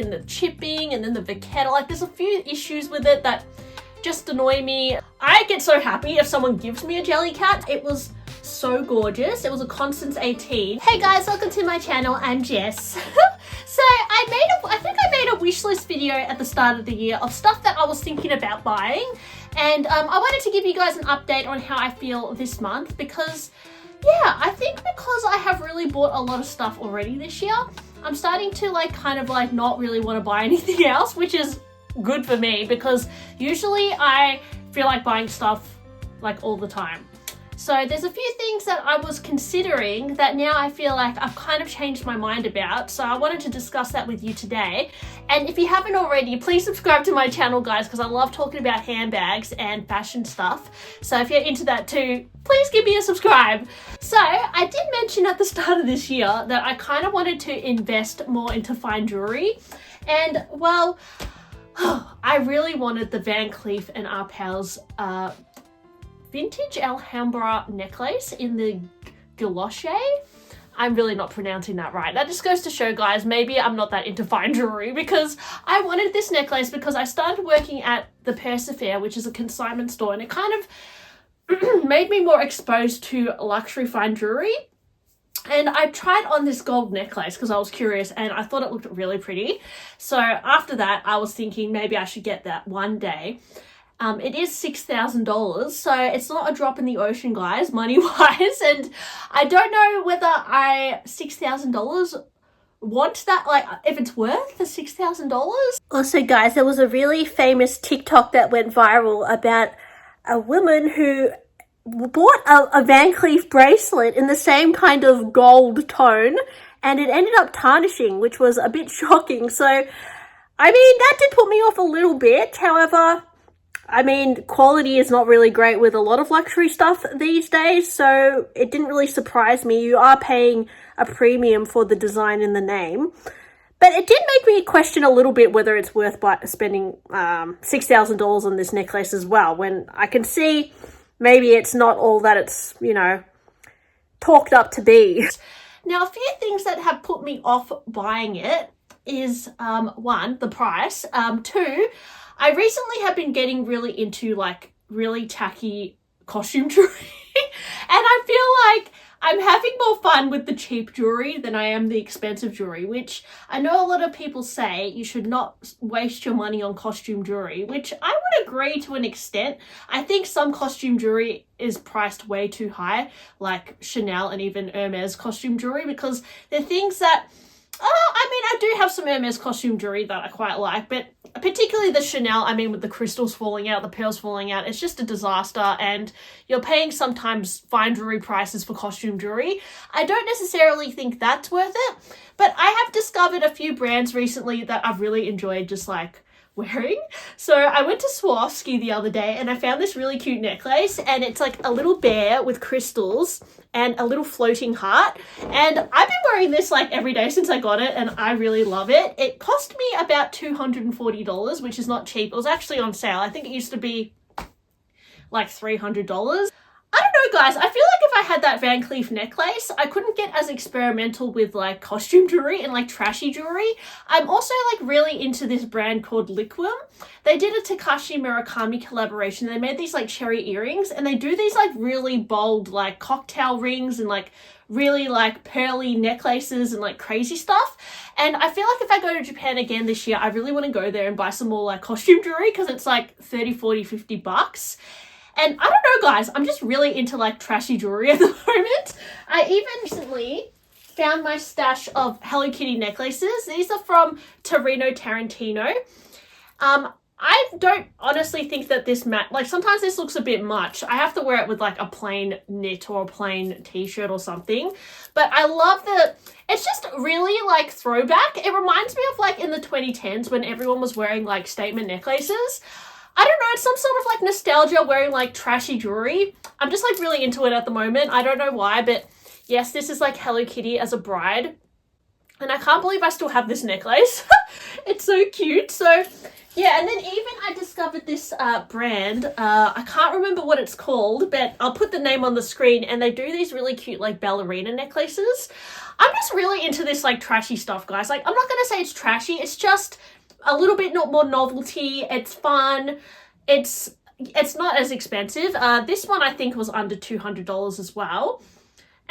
and the chipping and then the vacetta. Like there's a few issues with it that just annoy me. I get so happy if someone gives me a Jellycat. It was so gorgeous. It was a Constance 18. Hey guys, welcome to my channel. I'm Jess. So I think I made a wish list video at the start of the year of stuff that I was thinking about buying, and I wanted to give you guys an update on how I feel this month because yeah, I think because I have really bought a lot of stuff already this year, I'm starting to not really want to buy anything else, which is good for me because usually I feel like buying stuff like all the time. So there's a few things that I was considering that now I feel like I've kind of changed my mind about. So I wanted to discuss that with you today. And if you haven't already, please subscribe to my channel, guys, because I love talking about handbags and fashion stuff. So if you're into that too, please give me a subscribe. So I did mention at the start of this year that I kind of wanted to invest more into fine jewelry. And well, I really wanted the Van Cleef & Arpels vintage Alhambra necklace in the galoche. I'm really not pronouncing that right. That just goes to show, guys, maybe I'm not that into fine jewelry because I wanted this necklace because I started working at the Persefair, which is a consignment store, and it kind of made me more exposed to luxury fine jewelry. And I tried on this gold necklace because I was curious and I thought it looked really pretty. So after that, I was thinking maybe I should get that one day. It is $6,000, so it's not a drop in the ocean, guys, money-wise, and I don't know whether $6,000 want that, like, if it's worth the $6,000. Also, guys, there was a really famous TikTok that went viral about a woman who bought a Van Cleef bracelet in the same kind of gold tone, and it ended up tarnishing, which was a bit shocking. So, I mean, that did put me off a little bit. However, I mean, quality is not really great with a lot of luxury stuff these days, so it didn't really surprise me. You are paying a premium for the design and the name. But it did make me question a little bit whether it's worth spending $6,000 on this necklace as well, when I can see maybe it's not all that it's, you know, talked up to be. Now, a few things that have put me off buying it is, one, the price. Two, I recently have been getting really into like really tacky costume jewelry and I feel like I'm having more fun with the cheap jewelry than I am the expensive jewelry, which I know a lot of people say you should not waste your money on costume jewelry, which I would agree to an extent. I think some costume jewelry is priced way too high, like Chanel and even Hermès costume jewelry, because they're things that I mean, I do have some Hermès costume jewelry that I quite like, but particularly the Chanel, I mean, with the crystals falling out, the pearls falling out, it's just a disaster, and you're paying sometimes fine jewelry prices for costume jewelry. I don't necessarily think that's worth it, but I have discovered a few brands recently that I've really enjoyed just like wearing. So I went to Swarovski the other day and I found this really cute necklace, and it's like a little bear with crystals and a little floating heart, and I've been wearing this like every day since I got it and I really love it. It cost me about $240, which is not cheap. It was actually on sale. I think it used to be like $300. I don't know, guys. I feel like if I had that Van Cleef necklace, I couldn't get as experimental with like costume jewelry and like trashy jewelry. I'm also like really into this brand called Liquim. They did a Takashi Murakami collaboration. They made these like cherry earrings, and they do these like really bold like cocktail rings and like really like pearly necklaces and like crazy stuff. And I feel like if I go to Japan again this year, I really want to go there and buy some more like costume jewelry because it's like 30, 40, 50 bucks. And I don't know, guys, I'm just really into like trashy jewelry at the moment. I even recently found my stash of Hello Kitty necklaces. These are from Torino Tarantino. I don't honestly think that this like sometimes this looks a bit much. I have to wear it with like a plain knit or a plain t-shirt or something. But I love that it's just really like throwback. It reminds me of like in the 2010s when everyone was wearing like statement necklaces. I don't know, it's some sort of like nostalgia wearing like trashy jewelry. I'm just like really into it at the moment. I don't know why, but yes, this is like Hello Kitty as a bride. And I can't believe I still have this necklace. It's so cute. So Yeah, and then even I discovered this brand. I can't remember what it's called, but I'll put the name on the screen. And they do these really cute like ballerina necklaces. I'm just really into this like trashy stuff, guys. Like, I'm not gonna say it's trashy. It's just a little bit more novelty. It's fun. It's not as expensive. This one I think was under $200 as well.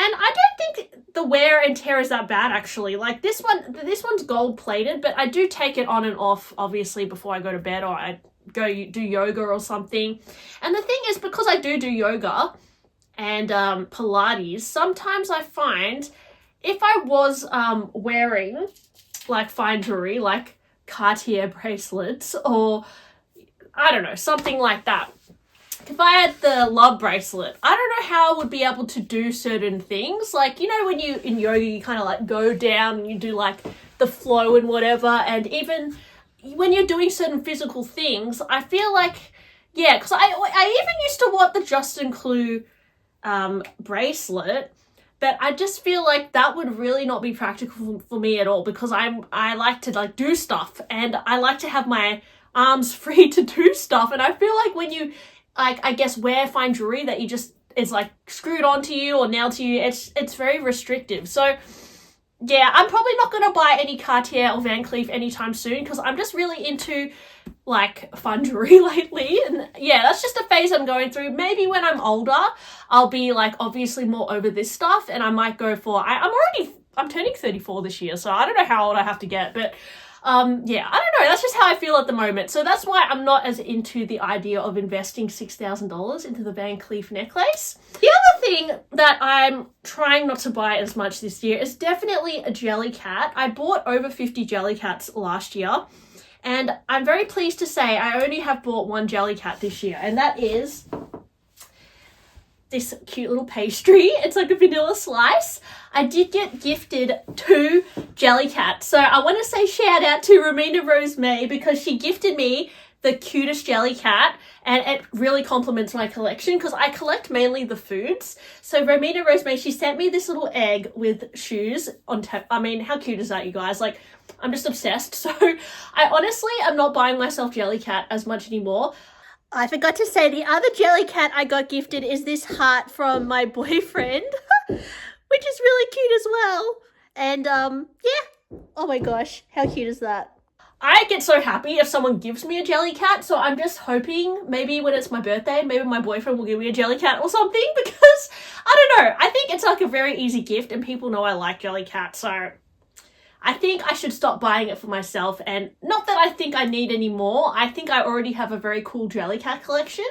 And I don't think the wear and tear is that bad, actually. Like, this one's gold plated, but I do take it on and off, obviously, before I go to bed or I go do yoga or something. And the thing is, because I do yoga and Pilates, sometimes I find if I was wearing like fine jewelry, like Cartier bracelets or I don't know, something like that. If I had the love bracelet, I don't know how I would be able to do certain things. Like, you know, when you in yoga, you kind of like go down and you do like the flow and whatever. And even when you're doing certain physical things, I feel like, yeah, because I even used to want the Justin Clue bracelet, but I just feel like that would really not be practical for me at all because I like to like do stuff and I like to have my arms free to do stuff. And I feel like when you like, I guess, wear fine jewelry that you just is like screwed onto you or nailed to you, it's very restrictive. So yeah, I'm probably not going to buy any Cartier or Van Cleef anytime soon because I'm just really into like fun jewelry lately. And yeah, that's just a phase I'm going through. Maybe when I'm older, I'll be like obviously more over this stuff and I might go for, I'm turning 34 this year, so I don't know how old I have to get, but yeah, I don't know. That's just how I feel at the moment. So that's why I'm not as into the idea of investing $6,000 into the Van Cleef necklace. The other thing that I'm trying not to buy as much this year is definitely a jelly cat. I bought over 50 jelly cats last year. And I'm very pleased to say I only have bought one jelly cat this year. And that is this cute little pastry. It's like a vanilla slice. I did get gifted 2 jelly cats. So I want to say shout out to Romina Rose May because she gifted me the cutest jelly cat and it really complements my collection because I collect mainly the foods. So Romina Rose May, she sent me this little egg with shoes on top. I mean, how cute is that, you guys? Like, I'm just obsessed. So I honestly am not buying myself jelly cat as much anymore. I forgot to say the other jelly cat I got gifted is this heart from my boyfriend, which is really cute as well. And yeah, oh my gosh, how cute is that? I get so happy if someone gives me a jelly cat, so I'm just hoping maybe when it's my birthday, maybe my boyfriend will give me a jelly cat or something because, I don't know, I think it's like a very easy gift and people know I like jelly cat, so I think I should stop buying it for myself, and not that I think I need any more. I think I already have a very cool jelly cat collection,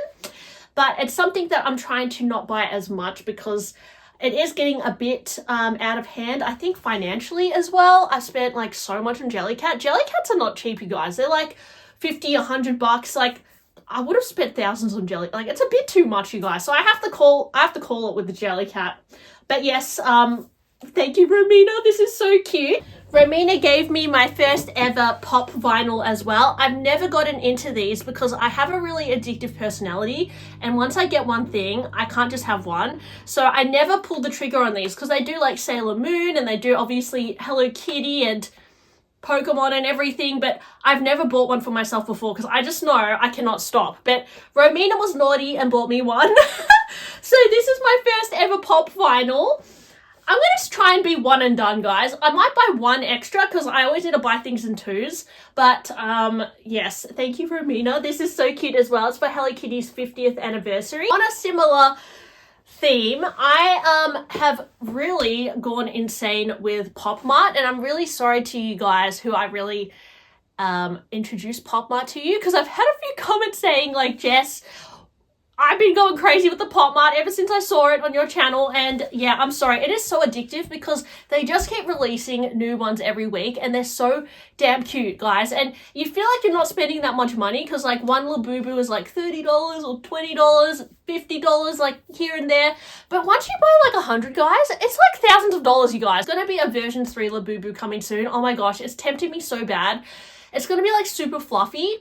but it's something that I'm trying to not buy as much because it is getting a bit out of hand. I think financially as well. I spent like so much on jelly cat. Jelly cats are not cheap, you guys. They're like $50, $100. Like, I would have spent thousands on jelly. Like, it's a bit too much, you guys. So I have to call it with the jelly cat. But yes, thank you, Romina. This is so cute. Romina gave me my first ever pop vinyl as well. I've never gotten into these because I have a really addictive personality and once I get one thing, I can't just have one. So I never pull the trigger on these because they do like Sailor Moon and they do obviously Hello Kitty and Pokemon and everything, but I've never bought one for myself before because I just know I cannot stop. But Romina was naughty and bought me one. So this is my first ever pop vinyl. I'm going to try and be one and done, guys. I might buy one extra because I always need to buy things in twos. But, yes, thank you, Romina. This is so cute as well. It's for Hello Kitty's 50th anniversary. On a similar theme, I have really gone insane with Pop Mart. And I'm really sorry to you guys who I really introduced Pop Mart to you because I've had a few comments saying, like, Jess, I've been going crazy with the Pop Mart ever since I saw it on your channel, and yeah, I'm sorry. It is so addictive because they just keep releasing new ones every week, and they're so damn cute, guys. And you feel like you're not spending that much money because, like, one Labubu is like $30 or $20, $50, like, here and there. But once you buy, like, 100, guys, it's like thousands of dollars, you guys. It's gonna be a version 3 Labubu coming soon. Oh my gosh, it's tempting me so bad. It's gonna be, like, super fluffy.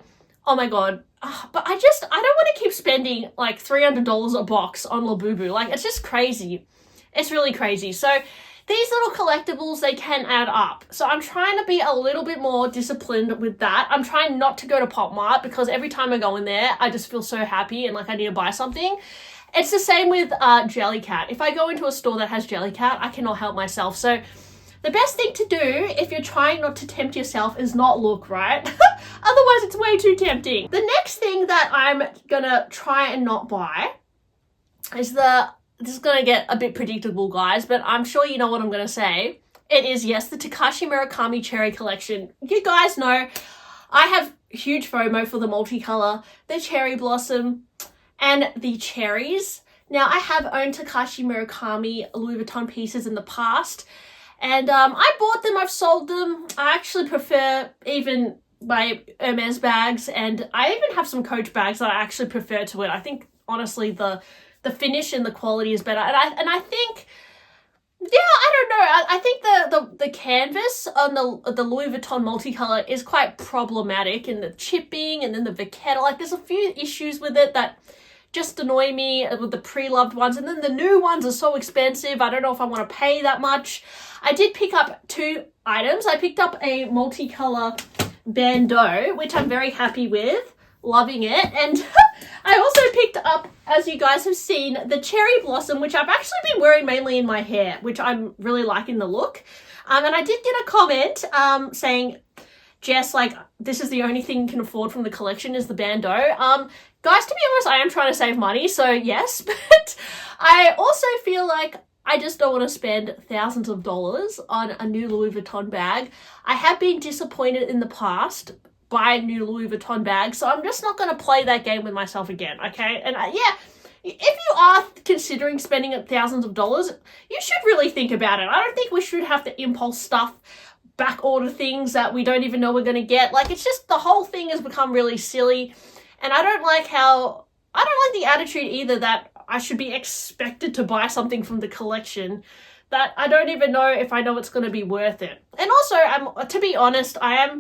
Oh my god. But I don't want to keep spending like $300 a box on Labubu. Like, it's just crazy. It's really crazy. So these little collectibles, they can add up. So I'm trying to be a little bit more disciplined with that. I'm trying not to go to Pop Mart because every time I go in there, I just feel so happy and like I need to buy something. It's the same with Jellycat. If I go into a store that has Jellycat, I cannot help myself. So the best thing to do if you're trying not to tempt yourself is not look, right? Otherwise, it's way too tempting. The next thing that I'm gonna try and not buy is this is gonna get a bit predictable, guys, but I'm sure you know what I'm gonna say. It is, yes, the Takashi Murakami Cherry Collection. You guys know I have huge FOMO for the multicolor, the cherry blossom, and the cherries. Now, I have owned Takashi Murakami Louis Vuitton pieces in the past, and I bought them, I've sold them. I actually prefer even my Hermès bags, and I even have some Coach bags that I actually prefer to it. I think, honestly, the finish and the quality is better. And I think, yeah, I don't know. I think the canvas on the Louis Vuitton multicolor is quite problematic, and the chipping and then the Vuitton, like there's a few issues with it that just annoy me with the pre-loved ones, and then the new ones are so expensive. I don't know if I want to pay that much. I did pick up 2 items. I picked up a multicolor bandeau, which I'm very happy with, loving it, and I also picked up, as you guys have seen, the cherry blossom, which I've actually been wearing mainly in my hair, which I'm really liking the look. And I did get a comment saying, Jess, like, this is the only thing you can afford from the collection is the bandeau. Guys, to be honest, I am trying to save money, so yes, but I also feel like I just don't want to spend thousands of dollars on a new Louis Vuitton bag. I have been disappointed in the past by a new Louis Vuitton bag, so I'm just not going to play that game with myself again, okay? And yeah, if you are considering spending thousands of dollars, you should really think about it. I don't think we should have to impulse stuff, back order things that we don't even know we're going to get. Like, it's just, the whole thing has become really silly, and I don't like the attitude either that I should be expected to buy something from the collection that I don't even know if I know it's going to be worth it. And also, to be honest, I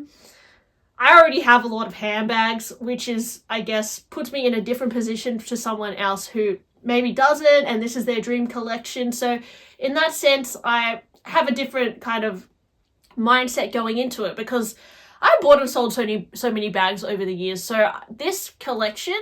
already have a lot of handbags, which is, I guess, puts me in a different position to someone else who maybe doesn't, and this is their dream collection. So in that sense, I have a different kind of mindset going into it, because I bought and sold so many bags over the years. So this collection,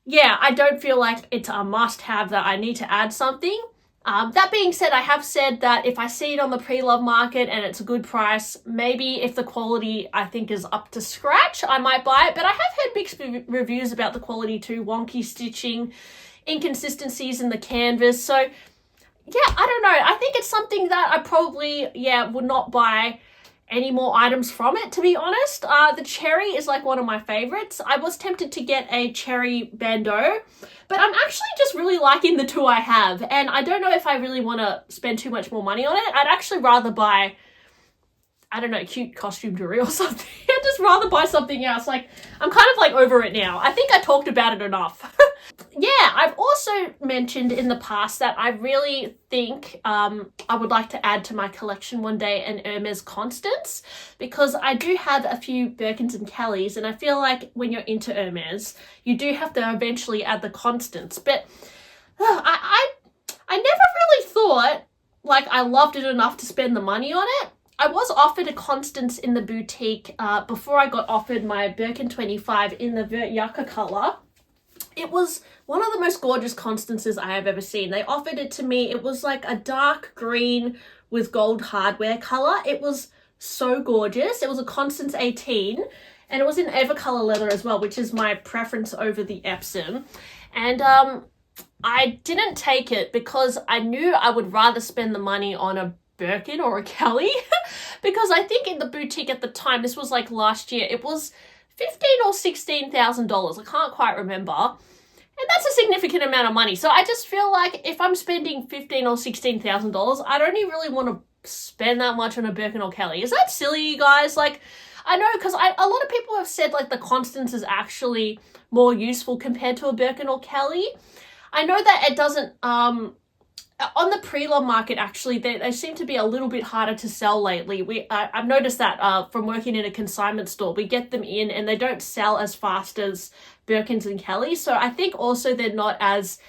yeah, I don't feel like it's a must-have that I need to add something. That being said, I have said that if I see it on the pre-love market and it's a good price, maybe if the quality I think is up to scratch, I might buy it. But I have heard mixed reviews about the quality too, wonky stitching, inconsistencies in the canvas. So yeah, I don't know. I think it's something that I probably, would not buy any more items from it, to be honest. The cherry is like one of my favorites. I was tempted to get a cherry bandeau, but I'm actually just really liking the 2 I have, and I don't know if I really want to spend too much more money on it. I'd actually rather buy, I don't know, cute costume jewelry or something. I'd just rather buy something else. Like, I'm kind of like over it now. I think I talked about it enough. Yeah, I've also mentioned in the past that I really think I would like to add to my collection one day an Hermès Constance, because I do have a few Birkins and Kellys, and I feel like when you're into Hermès, you do have to eventually add the Constance. But I never really thought like I loved it enough to spend the money on it. I was offered a Constance in the boutique before I got offered my Birkin 25 in the Vert Yucca color. It was one of the most gorgeous Constances I have ever seen. They offered it to me. It was like a dark green with gold hardware color. It was so gorgeous. It was a Constance 18, and it was in Evercolor leather as well, which is my preference over the Epsom. And I didn't take it because I knew I would rather spend the money on a Birkin or a Kelly because I think in the boutique at the time, this was like last year, it was $15,000 or $16,000. I can't quite remember. And that's a significant amount of money. So I just feel like if I'm spending $15,000 or $16,000, I don't even really want to spend that much on a Birkin or Kelly. Is that silly, you guys? Like, I know, because a lot of people have said like the Constance is actually more useful compared to a Birkin or Kelly. I know that it doesn't, on the pre-love market, actually, they seem to be a little bit harder to sell lately. I've noticed that from working in a consignment store. We get them in and they don't sell as fast as Birkins and Kellys. So I think also they're not as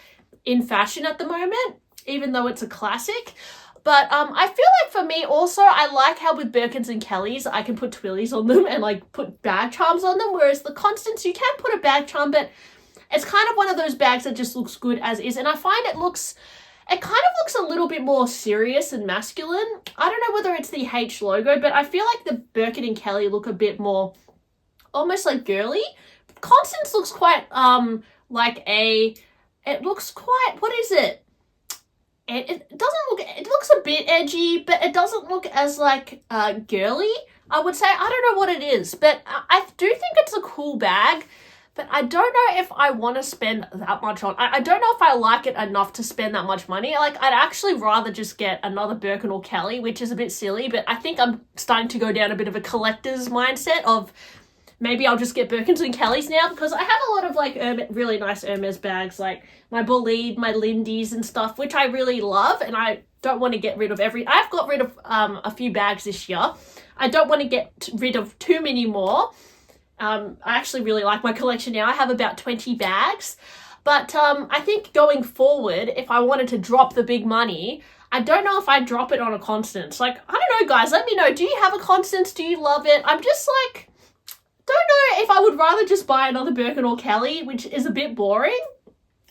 in fashion at the moment, even though it's a classic. But I feel like for me also, I like how with Birkins and Kellys, I can put twillies on them and like put bag charms on them. Whereas the Constance, you can put a bag charm, but it's kind of one of those bags that just looks good as is. And I find it kind of looks a little bit more serious and masculine. I don't know whether it's the H logo, but I feel like the Birkin and Kelly look a bit more almost like girly. Constance looks quite it looks quite, what is it? It looks a bit edgy, but it doesn't look as like girly, I would say. I don't know what it is, but I do think it's a cool bag, but I don't know if I want to spend that much on. I don't know if I like it enough to spend that much money. Like, I'd actually rather just get another Birkin or Kelly, which is a bit silly, but I think I'm starting to go down a bit of a collector's mindset of maybe I'll just get Birkins and Kellys now, because I have a lot of like really nice Hermès bags, like my Bolide, my Lindy's and stuff, which I really love, and I don't want to get rid of I've got rid of a few bags this year. I don't want to get rid of too many more. I actually really like my collection now. I have about 20 bags, but I think going forward, if I wanted to drop the big money, I don't know if I'd drop it on a Constance. Like, I don't know, guys, let me know. Do you have a Constance? Do you love it? I'm just like, don't know if I would rather just buy another Birkin or Kelly, which is a bit boring,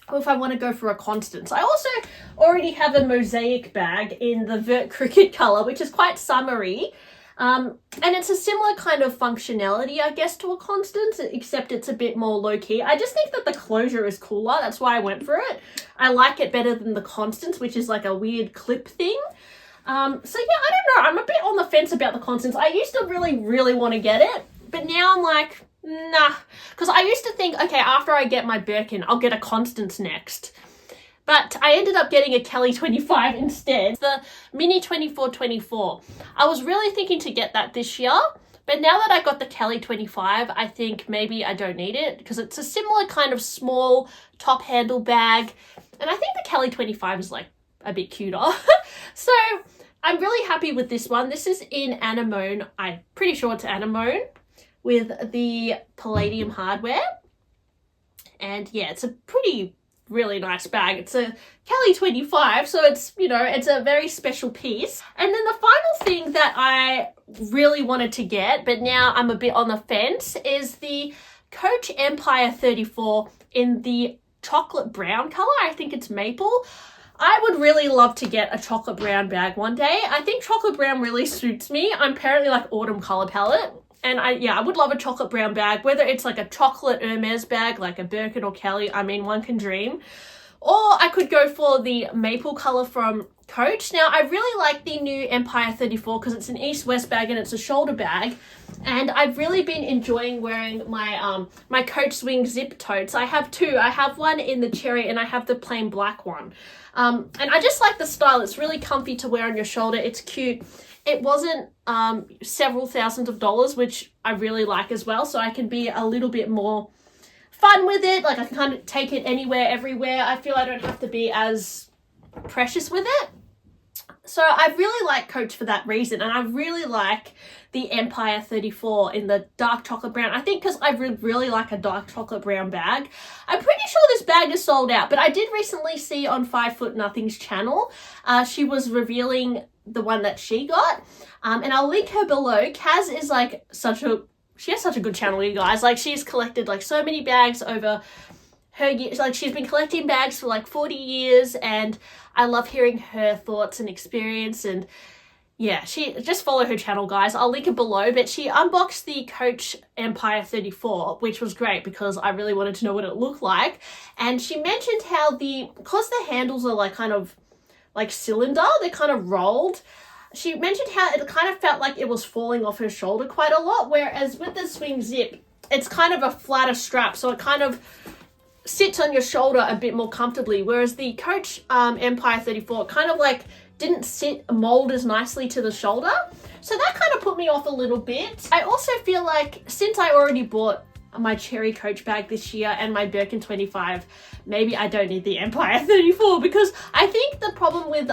or if I want to go for a Constance. I also already have a mosaic bag in the Vert Cricket colour, which is quite summery. And it's a similar kind of functionality, I guess, to a Constance, except it's a bit more low-key. I just think that the closure is cooler. That's why I went for it. I like it better than the Constance, which is like a weird clip thing. So yeah, I don't know. I'm a bit on the fence about the Constance. I used to really, really want to get it, but now I'm like, nah. Because I used to think, okay, after I get my Birkin, I'll get a Constance next. But I ended up getting a Kelly 25 instead, the Mini 2424. I was really thinking to get that this year, but now that I got the Kelly 25, I think maybe I don't need it, because it's a similar kind of small top handle bag, and I think the Kelly 25 is like a bit cuter. So I'm really happy with this one. This is in anemone. I'm pretty sure it's anemone with the palladium hardware. And yeah, it's a really nice bag. It's a Kelly 25, so it's, you know, it's a very special piece. And then the final thing that I really wanted to get, but now I'm a bit on the fence, is the Coach Empire 34 in the chocolate brown color. I think it's maple. I would really love to get a chocolate brown bag one day. I think chocolate brown really suits me. I'm apparently like autumn color palette. And I would love a chocolate brown bag, whether it's like a chocolate Hermès bag, like a Birkin or Kelly. I mean, one can dream. Or I could go for the maple color from Coach. Now, I really like the new Empire 34 because it's an east-west bag and it's a shoulder bag. And I've really been enjoying wearing my my Coach Swing zip totes. I have two. I have one in the cherry and I have the plain black one. And I just like the style. It's really comfy to wear on your shoulder. It's cute. It wasn't several thousands of dollars, which I really like as well. So I can be a little bit more fun with it. Like, I can kind of take it anywhere, everywhere. I feel I don't have to be as precious with it. So I really like Coach for that reason. And I really like the Empire 34 in the dark chocolate brown. I think because I really like a dark chocolate brown bag. I'm pretty sure this bag is sold out, but I did recently see on 5 Foot Nothing's channel, she was revealing the one that she got. And I'll link her below. Kaz is like she has such a good channel, you guys. Like, she's collected like so many bags over her years. Like, she's been collecting bags for like 40 years, and I love hearing her thoughts and experience. And yeah, just follow her channel, guys. I'll link it below. But she unboxed the Coach Empire 34, which was great because I really wanted to know what it looked like. And she mentioned how because the handles are like kind of like cylinder, they're kind of rolled. She mentioned how it kind of felt like it was falling off her shoulder quite a lot, whereas with the Swing Zip, it's kind of a flatter strap, so it kind of sits on your shoulder a bit more comfortably, whereas the Coach Empire 34 kind of like didn't mold as nicely to the shoulder. So that kind of put me off a little bit. I also feel like since I already bought my cherry Coach bag this year and my Birkin 25, maybe I don't need the Empire 34, because I think the problem with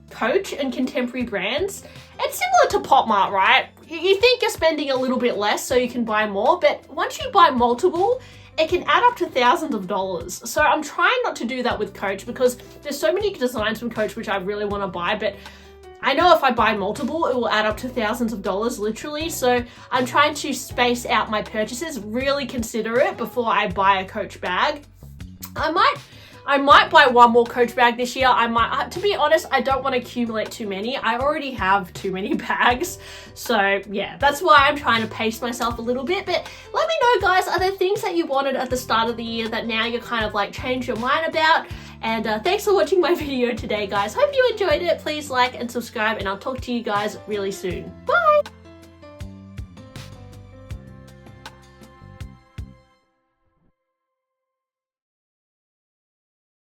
Coach and contemporary brands, it's similar to Pop Mart, right? You think you're spending a little bit less so you can buy more, but once you buy multiple, it can add up to thousands of dollars. So I'm trying not to do that with Coach because there's so many designs from Coach which I really want to buy, but I know if I buy multiple, it will add up to thousands of dollars, literally. So I'm trying to space out my purchases, really consider it before I buy a Coach bag. I might buy one more Coach bag this year. I might, to be honest, I don't want to accumulate too many. I already have too many bags. So yeah, that's why I'm trying to pace myself a little bit. But let me know, guys, are there things that you wanted at the start of the year that now you're kind of like changed your mind about? And thanks for watching my video today, guys. Hope you enjoyed it. Please like and subscribe, and I'll talk to you guys really soon. Bye!